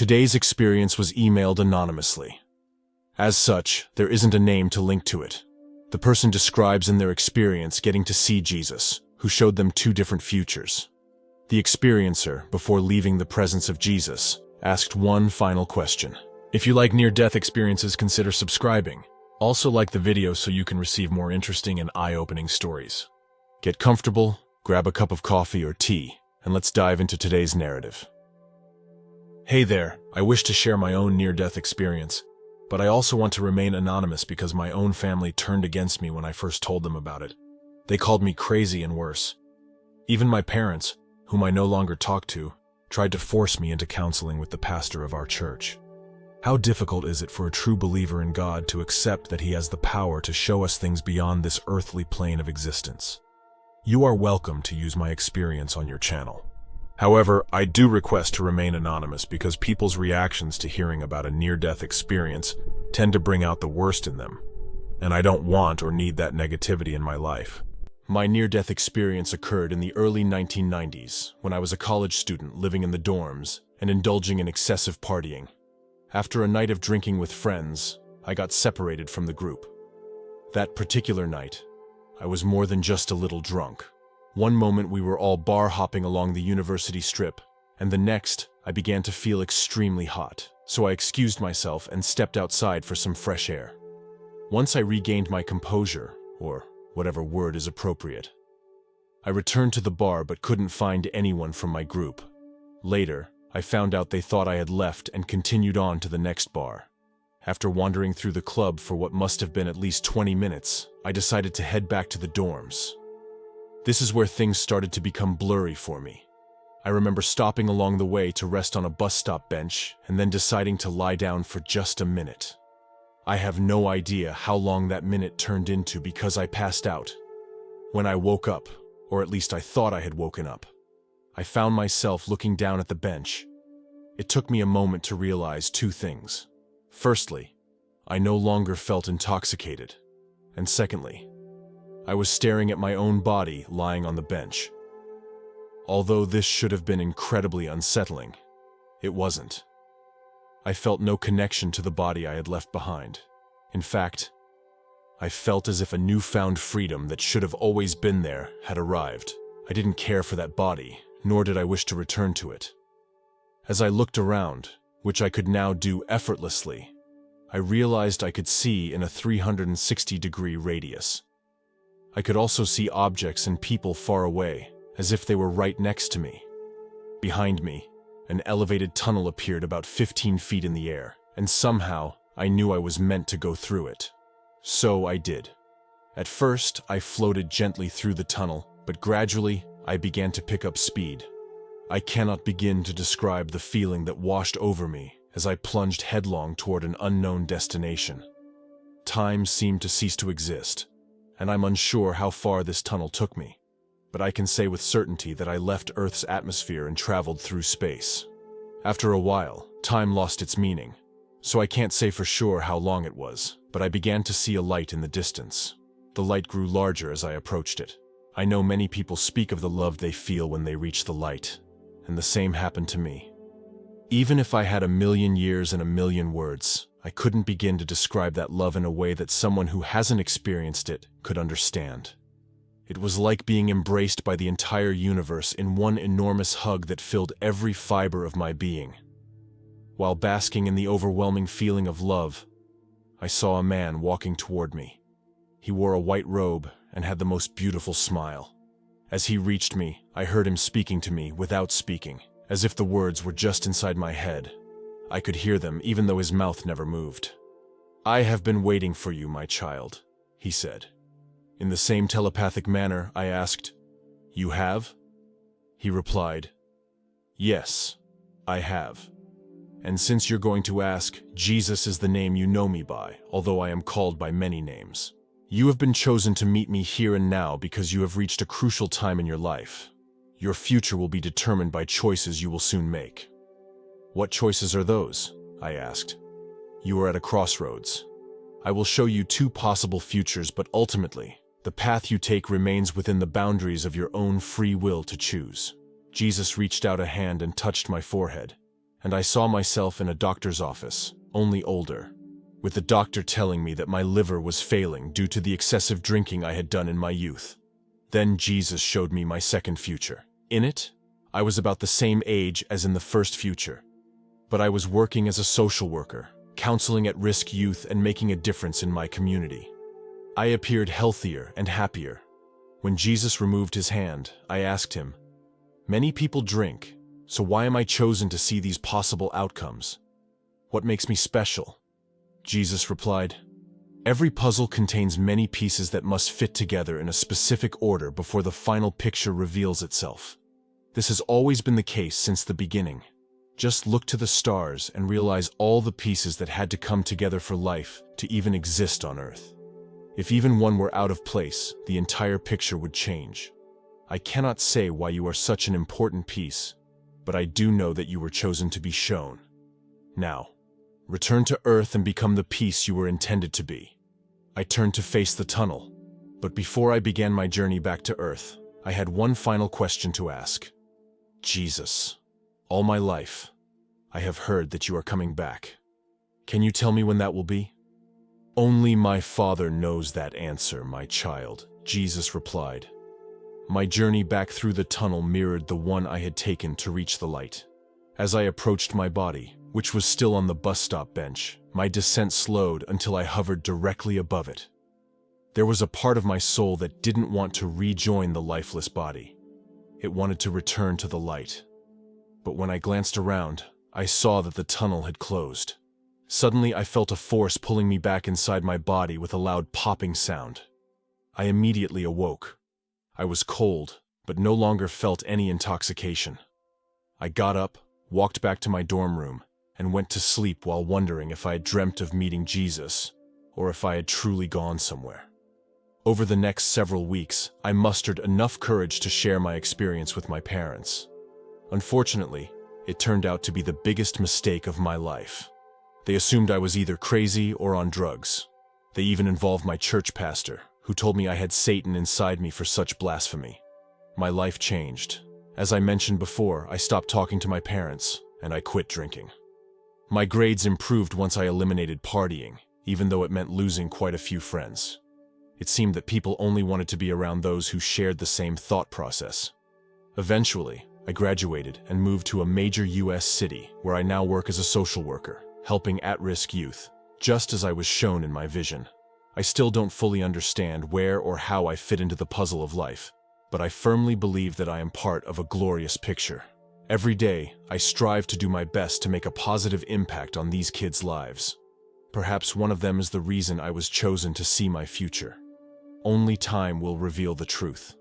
Today's experience was emailed anonymously. As such, there isn't a name to link to it. The person describes in their experience getting to see Jesus, who showed them two different futures. The experiencer, before leaving the presence of Jesus, asked one final question. If you like near-death experiences, consider subscribing. Also like the video so you can receive more interesting and eye-opening stories. Get comfortable, grab a cup of coffee or tea, and let's dive into today's narrative. Hey there, I wish to share my own near-death experience, but I also want to remain anonymous because my own family turned against me when I first told them about it. They called me crazy and worse. Even my parents, whom I no longer talk to, tried to force me into counseling with the pastor of our church. How difficult is it for a true believer in God to accept that He has the power to show us things beyond this earthly plane of existence? You are welcome to use my experience on your channel. However, I do request to remain anonymous because people's reactions to hearing about a near-death experience tend to bring out the worst in them, and I don't want or need that negativity in my life. My near-death experience occurred in the early 1990s when I was a college student living in the dorms and indulging in excessive partying. After a night of drinking with friends, I got separated from the group. That particular night, I was more than just a little drunk. One moment we were all bar hopping along the university strip, and the next I began to feel extremely hot, so I excused myself and stepped outside for some fresh air. Once I regained my composure, or whatever word is appropriate, I returned to the bar but couldn't find anyone from my group. Later, I found out they thought I had left and continued on to the next bar. After wandering through the club for what must have been at least 20 minutes, I decided to head back to the dorms. This is where things started to become blurry for me. I remember stopping along the way to rest on a bus stop bench and then deciding to lie down for just a minute. I have no idea how long that minute turned into because I passed out. When I woke up, or at least I thought I had woken up, I found myself looking down at the bench. It took me a moment to realize two things. Firstly, I no longer felt intoxicated, and secondly, I was staring at my own body lying on the bench. Although this should have been incredibly unsettling, it wasn't. I felt no connection to the body I had left behind. In fact, I felt as if a newfound freedom that should have always been there had arrived. I didn't care for that body, nor did I wish to return to it. As I looked around, which I could now do effortlessly, I realized I could see in a 360-degree radius. I could also see objects and people far away, as if they were right next to me. Behind me, an elevated tunnel appeared about 15 feet in the air, and somehow I knew I was meant to go through it. So I did. At first, I floated gently through the tunnel, but gradually, I began to pick up speed. I cannot begin to describe the feeling that washed over me as I plunged headlong toward an unknown destination. Time seemed to cease to exist, and I'm unsure how far this tunnel took me, but I can say with certainty that I left Earth's atmosphere and traveled through space. After a while, time lost its meaning, so I can't say for sure how long it was, but I began to see a light in the distance. The light grew larger as I approached it. I know many people speak of the love they feel when they reach the light, and the same happened to me. Even if I had 1,000,000 years and 1,000,000 words, I couldn't begin to describe that love in a way that someone who hasn't experienced it could understand. It was like being embraced by the entire universe in one enormous hug that filled every fiber of my being. While basking in the overwhelming feeling of love, I saw a man walking toward me. He wore a white robe and had the most beautiful smile. As he reached me, I heard him speaking to me without speaking, as if the words were just inside my head. I could hear them even though his mouth never moved. "I have been waiting for you, my child," he said. In the same telepathic manner, I asked, "You have?" He replied, "Yes, I have. And since you're going to ask, Jesus is the name you know me by, although I am called by many names. You have been chosen to meet me here and now because you have reached a crucial time in your life. Your future will be determined by choices you will soon make." "What choices are those?" I asked. "You are at a crossroads. I will show you two possible futures, but ultimately, the path you take remains within the boundaries of your own free will to choose." Jesus reached out a hand and touched my forehead, and I saw myself in a doctor's office, only older, with the doctor telling me that my liver was failing due to the excessive drinking I had done in my youth. Then Jesus showed me my second future. In it, I was about the same age as in the first future, but I was working as a social worker, counseling at-risk youth and making a difference in my community. I appeared healthier and happier. When Jesus removed his hand, I asked him, "Many people drink, so why am I chosen to see these possible outcomes? What makes me special?" Jesus replied, "Every puzzle contains many pieces that must fit together in a specific order before the final picture reveals itself. This has always been the case since the beginning. Just look to the stars and realize all the pieces that had to come together for life to even exist on Earth. If even one were out of place, the entire picture would change. I cannot say why you are such an important piece, but I do know that you were chosen to be shown. Now, return to Earth and become the piece you were intended to be." I turned to face the tunnel, but before I began my journey back to Earth, I had one final question to ask. "Jesus, all my life, I have heard that you are coming back. Can you tell me when that will be?" "Only my Father knows that answer, my child," Jesus replied. My journey back through the tunnel mirrored the one I had taken to reach the light. As I approached my body, which was still on the bus stop bench, my descent slowed until I hovered directly above it. There was a part of my soul that didn't want to rejoin the lifeless body. It wanted to return to the light. But when I glanced around, I saw that the tunnel had closed. Suddenly, I felt a force pulling me back inside my body with a loud popping sound. I immediately awoke. I was cold, but no longer felt any intoxication. I got up, walked back to my dorm room, and went to sleep while wondering if I had dreamt of meeting Jesus, or if I had truly gone somewhere. Over the next several weeks, I mustered enough courage to share my experience with my parents. Unfortunately, it turned out to be the biggest mistake of my life. They assumed I was either crazy or on drugs. They even involved my church pastor, who told me I had Satan inside me for such blasphemy. My life changed. As I mentioned before, I stopped talking to my parents, and I quit drinking. My grades improved once I eliminated partying, even though it meant losing quite a few friends. It seemed that people only wanted to be around those who shared the same thought process. Eventually, I graduated and moved to a major US city where I now work as a social worker, helping at-risk youth, just as I was shown in my vision. I still don't fully understand where or how I fit into the puzzle of life, but I firmly believe that I am part of a glorious picture. Every day, I strive to do my best to make a positive impact on these kids' lives. Perhaps one of them is the reason I was chosen to see my future. Only time will reveal the truth.